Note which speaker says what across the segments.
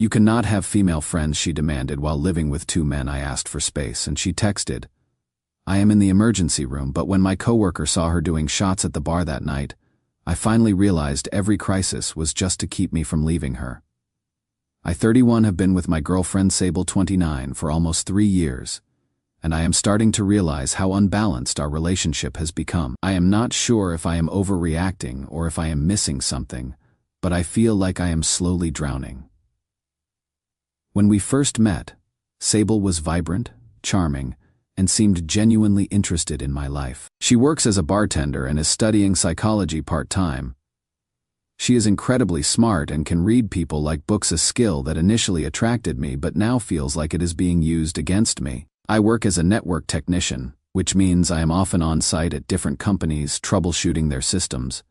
Speaker 1: "You cannot have female friends," she demanded. "While living with two men, I asked for space, and she texted, 'I am in the emergency room.' But when my coworker saw her doing shots at the bar that night, I finally realized every crisis was just to keep me from leaving her. I, 31, have been with my girlfriend Sable, 29, for almost 3 years, and I am starting to realize how unbalanced our relationship has become. I am not sure if I am overreacting or if I am missing something, but I feel like I am slowly drowning." When we first met, Sable was vibrant, charming, and seemed genuinely interested in my life. She works as a bartender and is studying psychology part-time. She is incredibly smart and can read people like books, a skill that initially attracted me but now feels like it is being used against me. I work as a network technician, which means I am often on site at different companies troubleshooting their systems.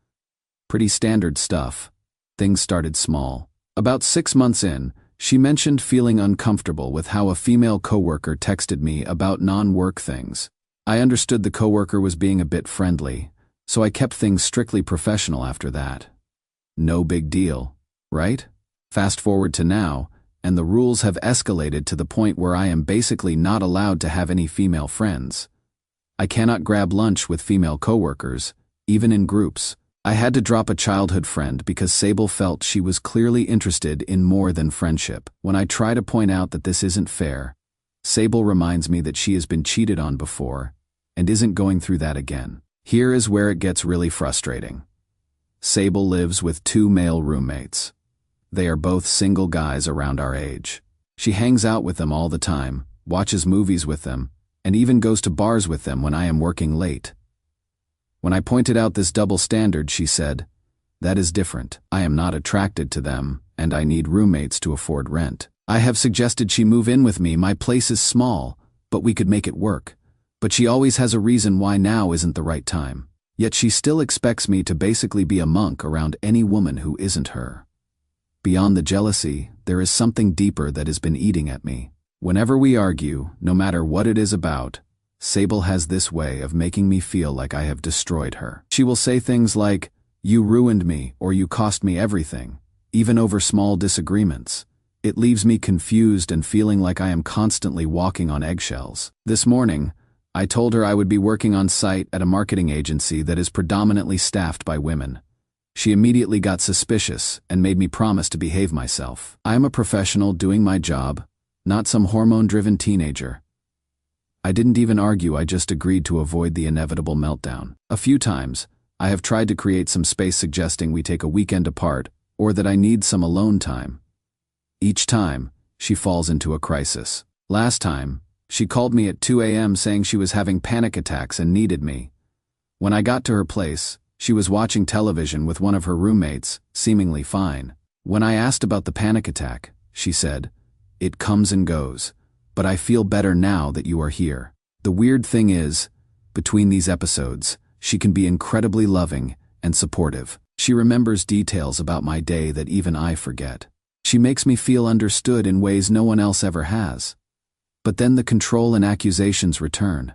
Speaker 1: Pretty standard stuff. Things started small. About 6 months in, she mentioned feeling uncomfortable with how a female coworker texted me about non-work things. I understood the coworker was being a bit friendly, so I kept things strictly professional after that. No big deal, right? Fast forward to now, and the rules have escalated to the point where I am basically not allowed to have any female friends. I cannot grab lunch with female coworkers, even in groups. I had to drop a childhood friend because Sable felt she was clearly interested in more than friendship. When I try to point out that this isn't fair, Sable reminds me that she has been cheated on before and isn't going through that again. Here is where it gets really frustrating. Sable lives with 2 male roommates. They are both single guys around our age. She hangs out with them all the time, watches movies with them, and even goes to bars with them when I am working late. When I pointed out this double standard, she said, "That is different. I am not attracted to them, and I need roommates to afford rent." I have suggested she move in with me. My place is small, but we could make it work. But she always has a reason why now isn't the right time. Yet she still expects me to basically be a monk around any woman who isn't her. Beyond the jealousy, there is something deeper that has been eating at me. Whenever we argue, no matter what it is about, Sable has this way of making me feel like I have destroyed her. She will say things like, "You ruined me," or "You cost me everything," even over small disagreements. It leaves me confused and feeling like I am constantly walking on eggshells. This morning, I told her I would be working on site at a marketing agency that is predominantly staffed by women. She immediately got suspicious and made me promise to behave myself. I am a professional doing my job, not some hormone-driven teenager. I didn't even argue, I just agreed to avoid the inevitable meltdown. A few times, I have tried to create some space, suggesting we take a weekend apart or that I need some alone time. Each time, she falls into a crisis. Last time, she called me at 2 a.m. saying she was having panic attacks and needed me. When I got to her place, she was watching television with one of her roommates, seemingly fine. When I asked about the panic attack, she said, "It comes and goes, but I feel better now that you are here." The weird thing is, between these episodes, she can be incredibly loving and supportive. She remembers details about my day that even I forget. She makes me feel understood in ways no one else ever has. But then the control and accusations return,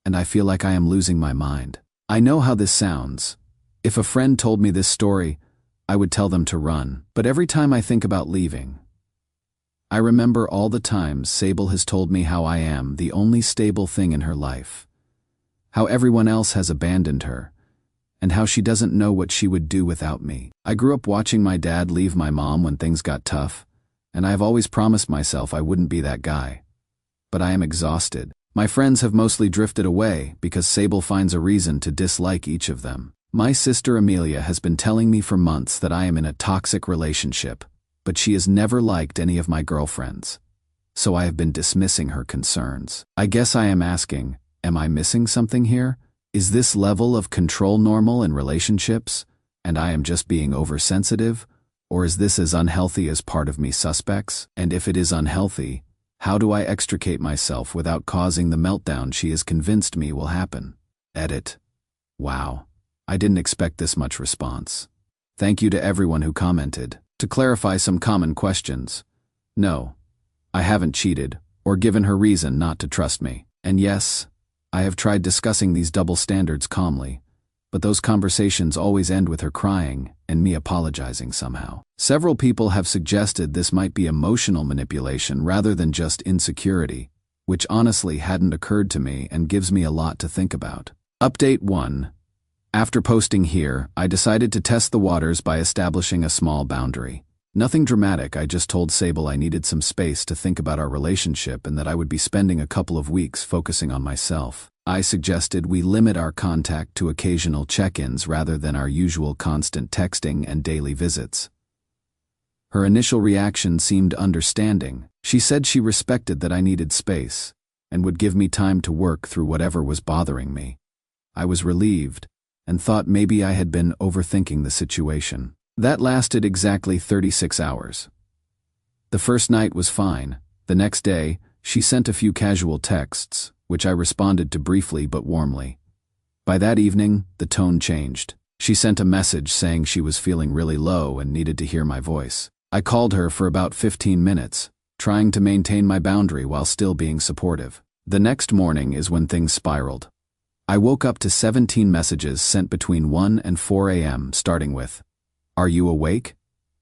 Speaker 1: and I feel like I am losing my mind. I know how this sounds. If a friend told me this story, I would tell them to run. But every time I think about leaving, I remember all the times Sable has told me how I am the only stable thing in her life, how everyone else has abandoned her, and how she doesn't know what she would do without me. I grew up watching my dad leave my mom when things got tough, and I have always promised myself I wouldn't be that guy. But I am exhausted. My friends have mostly drifted away because Sable finds a reason to dislike each of them. My sister Amelia has been telling me for months that I am in a toxic relationship, but she has never liked any of my girlfriends. So I have been dismissing her concerns. I guess I am asking, am I missing something here? Is this level of control normal in relationships, and I am just being oversensitive? Or is this as unhealthy as part of me suspects? And if it is unhealthy, how do I extricate myself without causing the meltdown she has convinced me will happen? Edit. Wow. I didn't expect this much response. Thank you to everyone who commented. To clarify some common questions. No, I haven't cheated or given her reason not to trust me. And yes, I have tried discussing these double standards calmly, but those conversations always end with her crying and me apologizing somehow. Several people have suggested this might be emotional manipulation rather than just insecurity, which honestly hadn't occurred to me and gives me a lot to think about. Update 1. After posting here, I decided to test the waters by establishing a small boundary. Nothing dramatic, I just told Sable I needed some space to think about our relationship and that I would be spending a couple of weeks focusing on myself. I suggested we limit our contact to occasional check-ins rather than our usual constant texting and daily visits. Her initial reaction seemed understanding. She said she respected that I needed space and would give me time to work through whatever was bothering me. I was relieved and thought maybe I had been overthinking the situation. That lasted exactly 36 hours. The first night was fine. The next day, she sent a few casual texts, which I responded to briefly but warmly. By that evening, the tone changed. She sent a message saying she was feeling really low and needed to hear my voice. I called her for about 15 minutes, trying to maintain my boundary while still being supportive. The next morning is when things spiraled. I woke up to 17 messages sent between 1 and 4 a.m., starting with, "Are you awake?"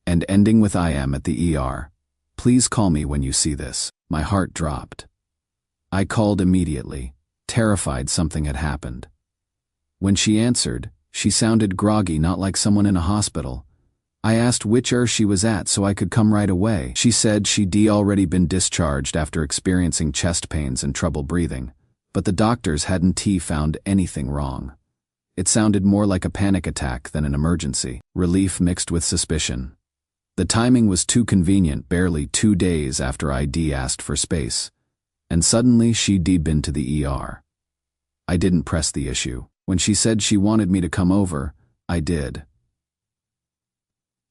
Speaker 1: and ending with "I am at the ER. Please call me when you see this." My heart dropped. I called immediately, terrified something had happened. When she answered, she sounded groggy, not like someone in a hospital. I asked which she was at so I could come right away. She said she'd already been discharged after experiencing chest pains and trouble breathing, but the doctors hadn't found anything wrong. It sounded more like a panic attack than an emergency. Relief mixed with suspicion. The timing was too convenient, barely 2 days after ID asked for space. And suddenly she'd been to the ER. I didn't press the issue. When she said she wanted me to come over, I did.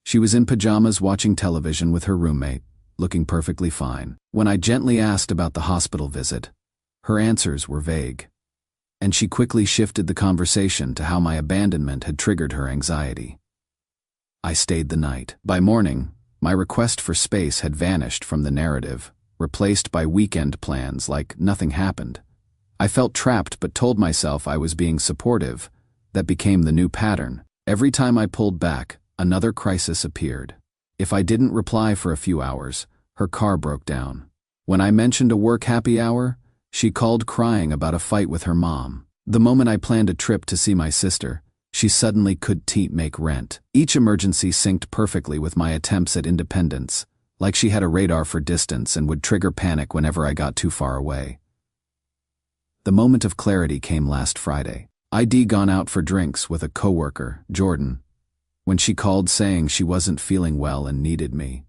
Speaker 1: She was in pajamas watching television with her roommate, looking perfectly fine. When I gently asked about the hospital visit, her answers were vague. And she quickly shifted the conversation to how my abandonment had triggered her anxiety. I stayed the night. By morning, my request for space had vanished from the narrative, replaced by weekend plans like nothing happened. I felt trapped but told myself I was being supportive. That became the new pattern. Every time I pulled back, another crisis appeared. If I didn't reply for a few hours, her car broke down. When I mentioned a work happy hour, she called crying about a fight with her mom. The moment I planned a trip to see my sister, she suddenly couldn't make rent. Each emergency synced perfectly with my attempts at independence, like she had a radar for distance and would trigger panic whenever I got too far away. The moment of clarity came last Friday. I'd gone out for drinks with a coworker, Jordan, when she called saying she wasn't feeling well and needed me.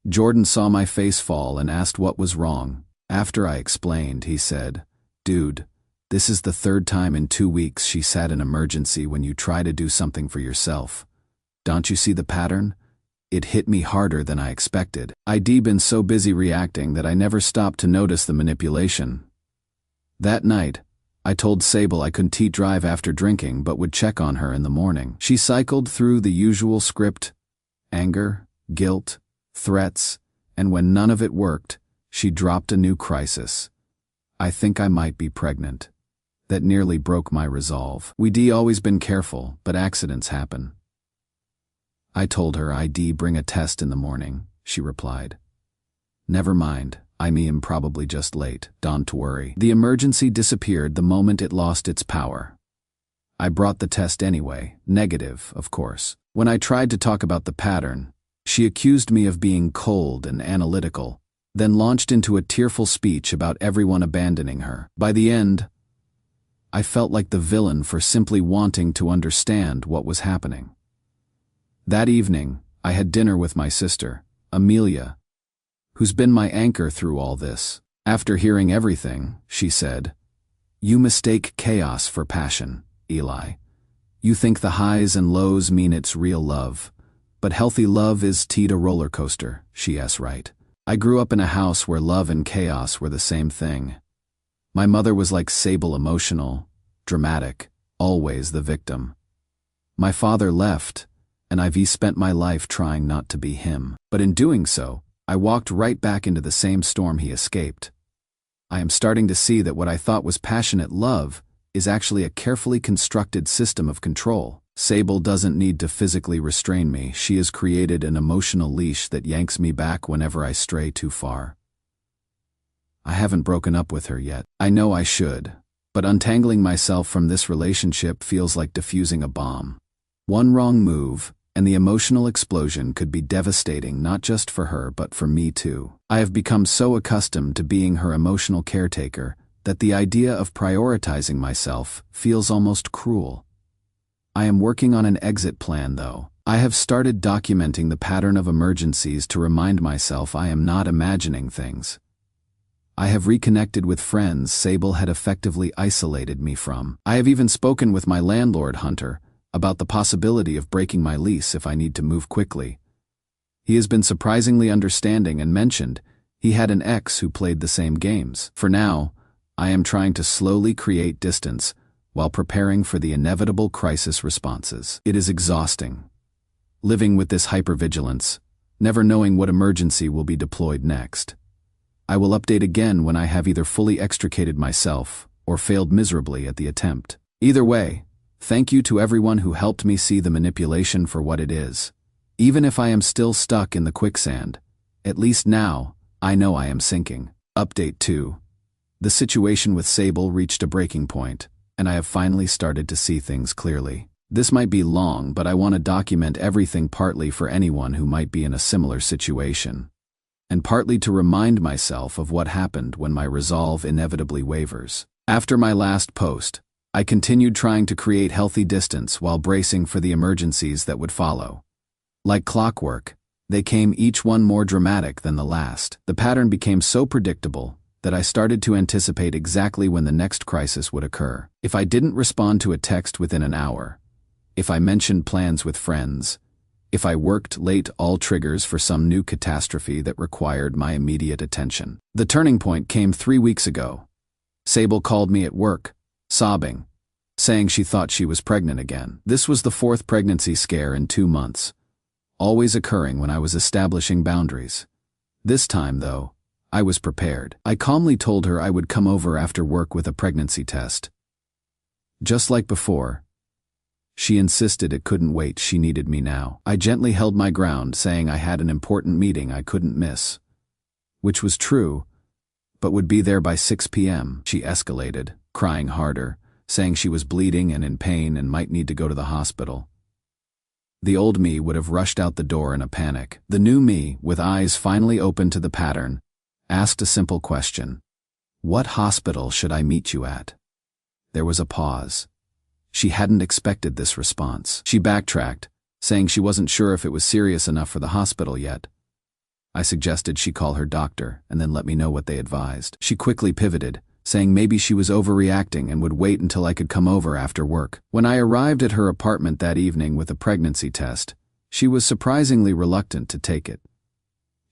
Speaker 1: Jordan saw my face fall and asked what was wrong. After I explained, he said, "Dude, this is the 3rd time in 2 weeks she sat in emergency when you try to do something for yourself. Don't you see the pattern?" It hit me harder than I expected. I'd been so busy reacting that I never stopped to notice the manipulation. That night, I told Sable I couldn't drive after drinking but would check on her in the morning. She cycled through the usual script: anger, guilt, threats, and when none of it worked, she dropped a new crisis. "I think I might be pregnant." That nearly broke my resolve. We'd always been careful, but accidents happen. I told her I'd bring a test in the morning. She replied, "Never mind, I'm probably just late, don't worry." The emergency disappeared the moment it lost its power. I brought the test anyway, negative, of course. When I tried to talk about the pattern, she accused me of being cold and analytical, then launched into a tearful speech about everyone abandoning her. By the end, I felt like the villain for simply wanting to understand what was happening. That evening, I had dinner with my sister, Amelia, who's been my anchor through all this. After hearing everything, she said, "You mistake chaos for passion, Eli. You think the highs and lows mean it's real love, but healthy love is a roller coaster." She's right. I grew up in a house where love and chaos were the same thing. My mother was like Sable, emotional, dramatic, always the victim. My father left, and I've spent my life trying not to be him. But in doing so, I walked right back into the same storm he escaped. I am starting to see that what I thought was passionate love is actually a carefully constructed system of control. Sable doesn't need to physically restrain me. She has created an emotional leash that yanks me back whenever I stray too far. I haven't broken up with her yet. I know I should, but untangling myself from this relationship feels like defusing a bomb. One wrong move, and the emotional explosion could be devastating not just for her but for me too. I have become so accustomed to being her emotional caretaker that the idea of prioritizing myself feels almost cruel. I am working on an exit plan though. I have started documenting the pattern of emergencies to remind myself I am not imagining things. I have reconnected with friends Sable had effectively isolated me from. I have even spoken with my landlord, Hunter, about the possibility of breaking my lease if I need to move quickly. He has been surprisingly understanding and mentioned he had an ex who played the same games. For now, I am trying to slowly create distance while preparing for the inevitable crisis responses. It is exhausting, living with this hypervigilance, never knowing what emergency will be deployed next. I will update again when I have either fully extricated myself or failed miserably at the attempt. Either way, thank you to everyone who helped me see the manipulation for what it is. Even if I am still stuck in the quicksand, at least now, I know I am sinking. Update 2. The situation with Sable reached a breaking point, and I have finally started to see things clearly. This might be long, but I want to document everything, partly for anyone who might be in a similar situation, and partly to remind myself of what happened when my resolve inevitably wavers. After my last post, I continued trying to create healthy distance while bracing for the emergencies that would follow. Like clockwork, they came, each one more dramatic than the last. The pattern became so predictable that I started to anticipate exactly when the next crisis would occur. If I didn't respond to a text within an hour, if I mentioned plans with friends, if I worked late, all triggers for some new catastrophe that required my immediate attention. The turning point came 3 weeks ago. Sable called me at work, sobbing, saying she thought she was pregnant again. This was the 4th pregnancy scare in 2 months, always occurring when I was establishing boundaries. This time, though, I was prepared. I calmly told her I would come over after work with a pregnancy test. Just like before, she insisted it couldn't wait. She needed me now. I gently held my ground, saying I had an important meeting I couldn't miss. Which was true, but would be there by 6 p.m. She escalated, crying harder, saying she was bleeding and in pain and might need to go to the hospital. The old me would have rushed out the door in a panic. The new me, with eyes finally open to the pattern, asked a simple question. What hospital should I meet you at? There was a pause. She hadn't expected this response. She backtracked, saying she wasn't sure if it was serious enough for the hospital yet. I suggested she call her doctor and then let me know what they advised. She quickly pivoted, saying maybe she was overreacting and would wait until I could come over after work. When I arrived at her apartment that evening with a pregnancy test, she was surprisingly reluctant to take it.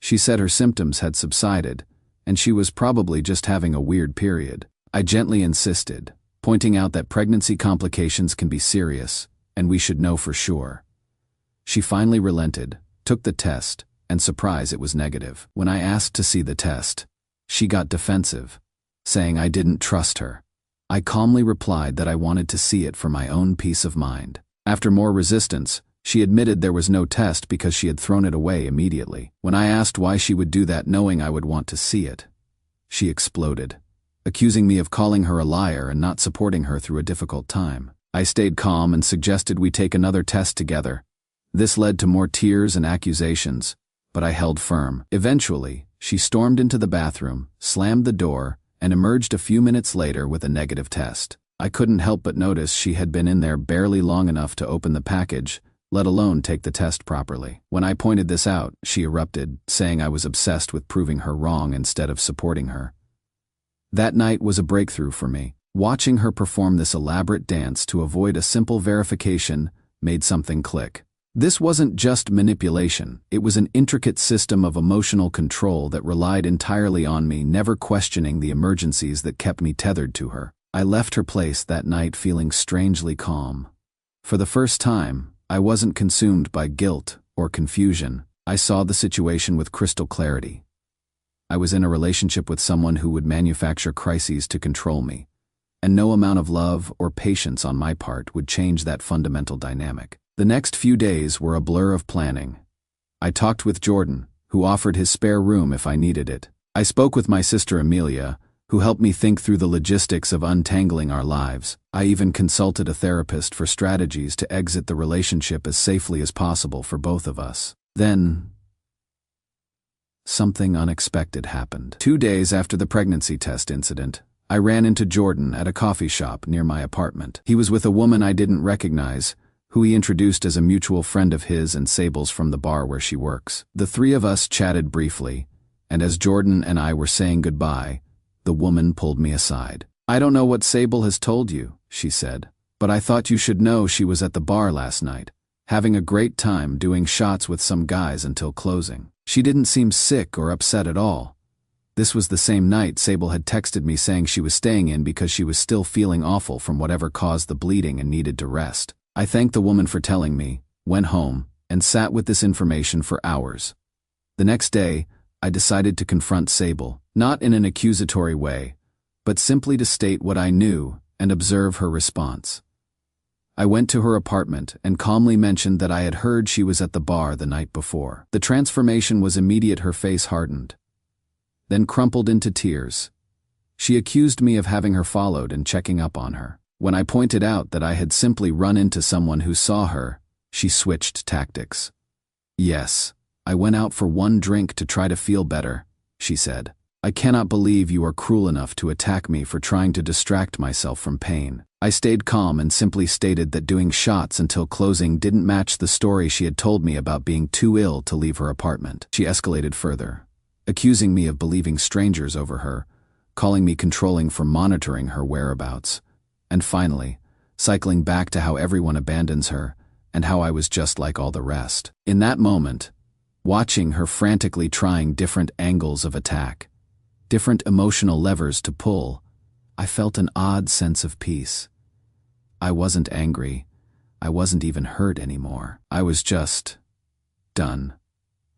Speaker 1: She said her symptoms had subsided, and she was probably just having a weird period. I gently insisted, pointing out that pregnancy complications can be serious, and we should know for sure. She finally relented, took the test, and surprised it was negative. When I asked to see the test, she got defensive, saying I didn't trust her. I calmly replied that I wanted to see it for my own peace of mind. After more resistance, she admitted there was no test because she had thrown it away immediately. When I asked why she would do that knowing I would want to see it, she exploded, accusing me of calling her a liar and not supporting her through a difficult time. I stayed calm and suggested we take another test together. This led to more tears and accusations, but I held firm. Eventually, she stormed into the bathroom, slammed the door, and emerged a few minutes later with a negative test. I couldn't help but notice she had been in there barely long enough to open the package, let alone take the test properly. When I pointed this out, she erupted, saying I was obsessed with proving her wrong instead of supporting her. That night was a breakthrough for me. Watching her perform this elaborate dance to avoid a simple verification made something click. This wasn't just manipulation, it was an intricate system of emotional control that relied entirely on me never questioning the emergencies that kept me tethered to her. I left her place that night feeling strangely calm. For the first time, I wasn't consumed by guilt or confusion. I saw the situation with crystal clarity. I was in a relationship with someone who would manufacture crises to control me, and no amount of love or patience on my part would change that fundamental dynamic. The next few days were a blur of planning. I talked with Jordan, who offered his spare room if I needed it. I spoke with my sister Amelia, who helped me think through the logistics of untangling our lives. I even consulted a therapist for strategies to exit the relationship as safely as possible for both of us. Then, something unexpected happened. 2 days after the pregnancy test incident, I ran into Jordan at a coffee shop near my apartment. He was with a woman I didn't recognize, who he introduced as a mutual friend of his and Sable's from the bar where she works. The three of us chatted briefly, and as Jordan and I were saying goodbye, the woman pulled me aside. "I don't know what Sable has told you," she said, "but I thought you should know she was at the bar last night, having a great time doing shots with some guys until closing. She didn't seem sick or upset at all." This was the same night Sable had texted me saying she was staying in because she was still feeling awful from whatever caused the bleeding and needed to rest. I thanked the woman for telling me, went home, and sat with this information for hours. The next day, I decided to confront Sable, not in an accusatory way, but simply to state what I knew and observe her response. I went to her apartment and calmly mentioned that I had heard she was at the bar the night before. The transformation was immediate. Her face hardened, then crumpled into tears. She accused me of having her followed and checking up on her. When I pointed out that I had simply run into someone who saw her, she switched tactics. "Yes, I went out for one drink to try to feel better," she said. "I cannot believe you are cruel enough to attack me for trying to distract myself from pain." I stayed calm and simply stated that doing shots until closing didn't match the story she had told me about being too ill to leave her apartment. She escalated further, accusing me of believing strangers over her, calling me controlling for monitoring her whereabouts, and finally, cycling back to how everyone abandons her and how I was just like all the rest. In that moment, watching her frantically trying different angles of attack, different emotional levers to pull, I felt an odd sense of peace. I wasn't angry. I wasn't even hurt anymore. I was just done.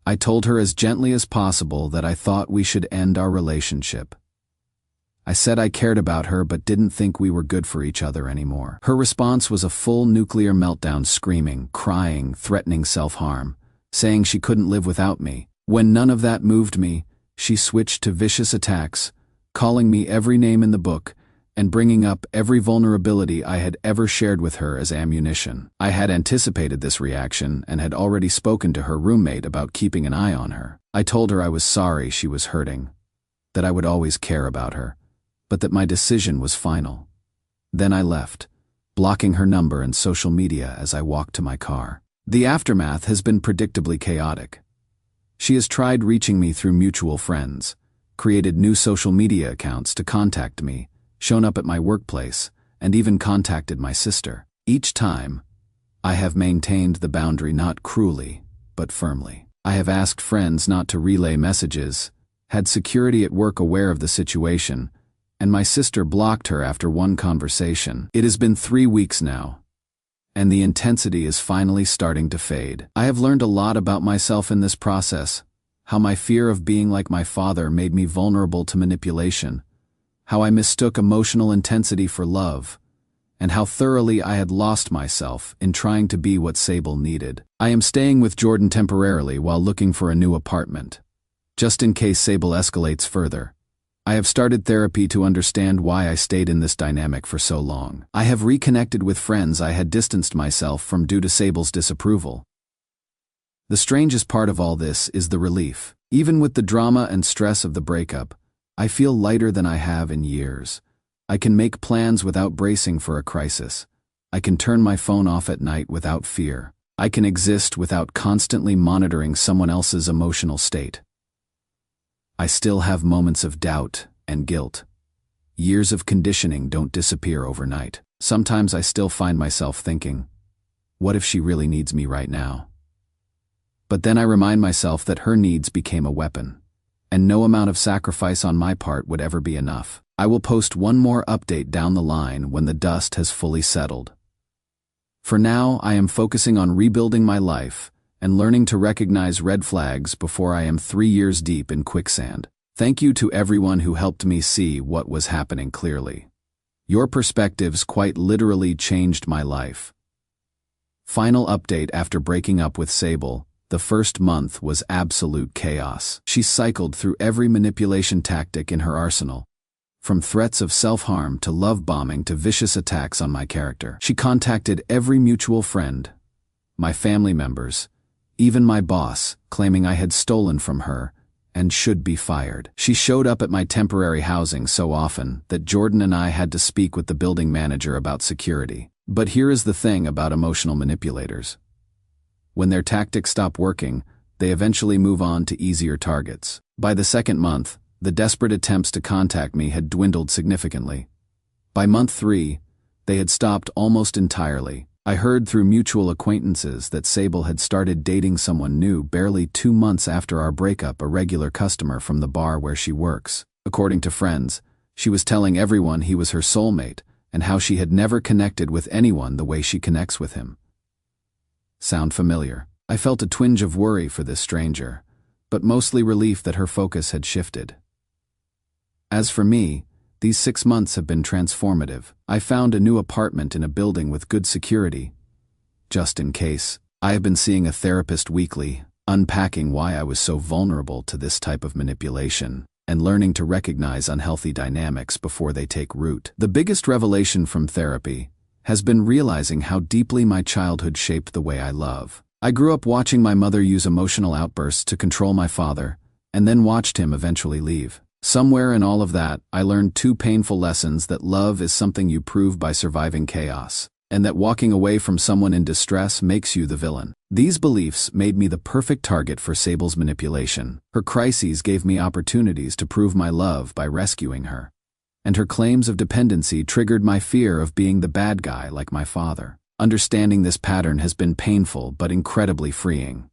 Speaker 1: I told her as gently as possible that I thought we should end our relationship. I said I cared about her but didn't think we were good for each other anymore. Her response was a full nuclear meltdown, screaming, crying, threatening self-harm, saying she couldn't live without me. When none of that moved me, she switched to vicious attacks, calling me every name in the book and bringing up every vulnerability I had ever shared with her as ammunition. I had anticipated this reaction and had already spoken to her roommate about keeping an eye on her. I told her I was sorry she was hurting, that I would always care about her, but that my decision was final. Then I left, blocking her number and social media as I walked to my car. The aftermath has been predictably chaotic. She has tried reaching me through mutual friends, created new social media accounts to contact me, shown up at my workplace, and even contacted my sister. Each time, I have maintained the boundary not cruelly, but firmly. I have asked friends not to relay messages, had security at work aware of the situation, and my sister blocked her after one conversation. It has been 3 weeks now, and the intensity is finally starting to fade. I have learned a lot about myself in this process, how my fear of being like my father made me vulnerable to manipulation, how I mistook emotional intensity for love, and how thoroughly I had lost myself in trying to be what Sable needed. I am staying with Jordan temporarily while looking for a new apartment, just in case Sable escalates further. I have started therapy to understand why I stayed in this dynamic for so long. I have reconnected with friends I had distanced myself from due to Sable's disapproval. The strangest part of all this is the relief. Even with the drama and stress of the breakup, I feel lighter than I have in years. I can make plans without bracing for a crisis. I can turn my phone off at night without fear. I can exist without constantly monitoring someone else's emotional state. I still have moments of doubt and guilt. Years of conditioning don't disappear overnight. Sometimes I still find myself thinking, what if she really needs me right now? But then I remind myself that her needs became a weapon, and no amount of sacrifice on my part would ever be enough. I will post one more update down the line when the dust has fully settled. For now, I am focusing on rebuilding my life and learning to recognize red flags before I am 3 years deep in quicksand. Thank you to everyone who helped me see what was happening clearly. Your perspectives quite literally changed my life. Final update after breaking up with Sable. The first month was absolute chaos. She cycled through every manipulation tactic in her arsenal, from threats of self-harm to love bombing to vicious attacks on my character. She contacted every mutual friend, my family members, even my boss, claiming I had stolen from her and should be fired. She showed up at my temporary housing so often that Jordan and I had to speak with the building manager about security. But here is the thing about emotional manipulators. When their tactics stop working, they eventually move on to easier targets. By the second month, the desperate attempts to contact me had dwindled significantly. By month 3, they had stopped almost entirely. I heard through mutual acquaintances that Sable had started dating someone new barely 2 months after our breakup, a regular customer from the bar where she works. According to friends, she was telling everyone he was her soulmate and how she had never connected with anyone the way she connects with him. Sound familiar? I felt a twinge of worry for this stranger, but mostly relief that her focus had shifted. As for me, these 6 months have been transformative. I found a new apartment in a building with good security. Just in case, I have been seeing a therapist weekly, unpacking why I was so vulnerable to this type of manipulation, and learning to recognize unhealthy dynamics before they take root. The biggest revelation from therapy has been realizing how deeply my childhood shaped the way I love. I grew up watching my mother use emotional outbursts to control my father, and then watched him eventually leave. Somewhere in all of that, I learned 2 painful lessons: that love is something you prove by surviving chaos, and that walking away from someone in distress makes you the villain. These beliefs made me the perfect target for Sable's manipulation. Her crises gave me opportunities to prove my love by rescuing her, and her claims of dependency triggered my fear of being the bad guy like my father. Understanding this pattern has been painful but incredibly freeing.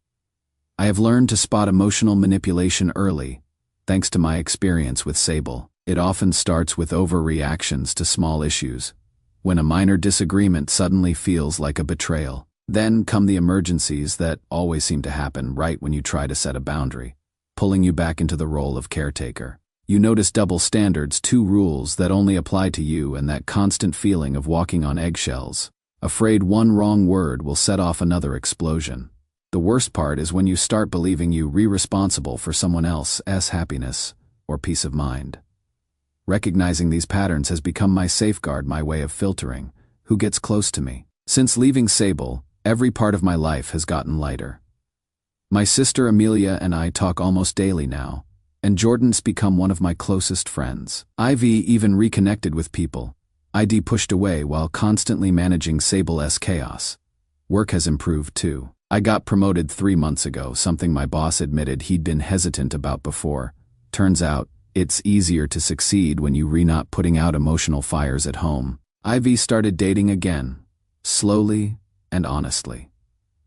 Speaker 1: I have learned to spot emotional manipulation early, thanks to my experience with Sable. It often starts with overreactions to small issues, when a minor disagreement suddenly feels like a betrayal. Then come the emergencies that always seem to happen right when you try to set a boundary, pulling you back into the role of caretaker. You notice double standards, 2 rules that only apply to you, and that constant feeling of walking on eggshells, afraid one wrong word will set off another explosion. The worst part is when you start believing you're responsible for someone else's happiness or peace of mind. Recognizing these patterns has become my safeguard, my way of filtering who gets close to me. Since leaving Sable, every part of my life has gotten lighter. My sister Amelia and I talk almost daily now, and Jordan's become one of my closest friends. Ivy even reconnected with people I'd pushed away while constantly managing Sable's chaos. Work has improved too. I got promoted 3 months ago, something my boss admitted he'd been hesitant about before. Turns out, it's easier to succeed when you're not putting out emotional fires at home. Ivy started dating again, slowly and honestly.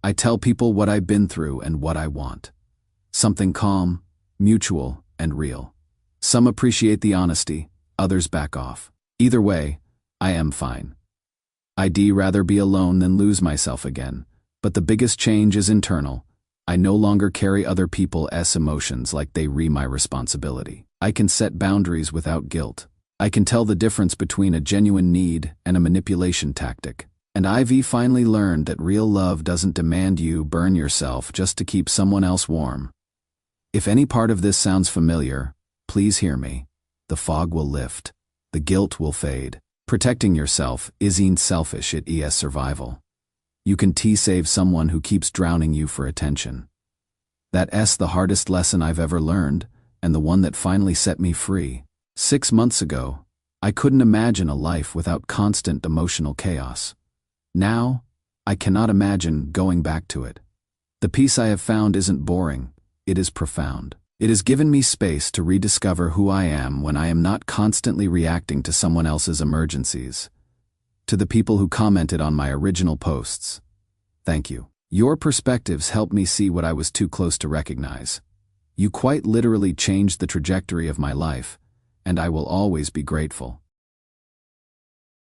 Speaker 1: I tell people what I've been through and what I want. Something calm, mutual, and real. Some appreciate the honesty, others back off. Either way, I am fine. I'd rather be alone than lose myself again. But the biggest change is internal. I no longer carry other people's emotions like they were my responsibility. I can set boundaries without guilt. I can tell the difference between a genuine need and a manipulation tactic. And Ivy finally learned that real love doesn't demand you burn yourself just to keep someone else warm. If any part of this sounds familiar, please hear me. The fog will lift. The guilt will fade. Protecting yourself isn't selfish, it is survival. You can save someone who keeps drowning you for attention. That's the hardest lesson I've ever learned, and the one that finally set me free. 6 months ago, I couldn't imagine a life without constant emotional chaos. Now, I cannot imagine going back to it. The peace I have found isn't boring, it is profound. It has given me space to rediscover who I am when I am not constantly reacting to someone else's emergencies. To the people who commented on my original posts, thank you. Your perspectives helped me see what I was too close to recognize. You quite literally changed the trajectory of my life, and I will always be grateful.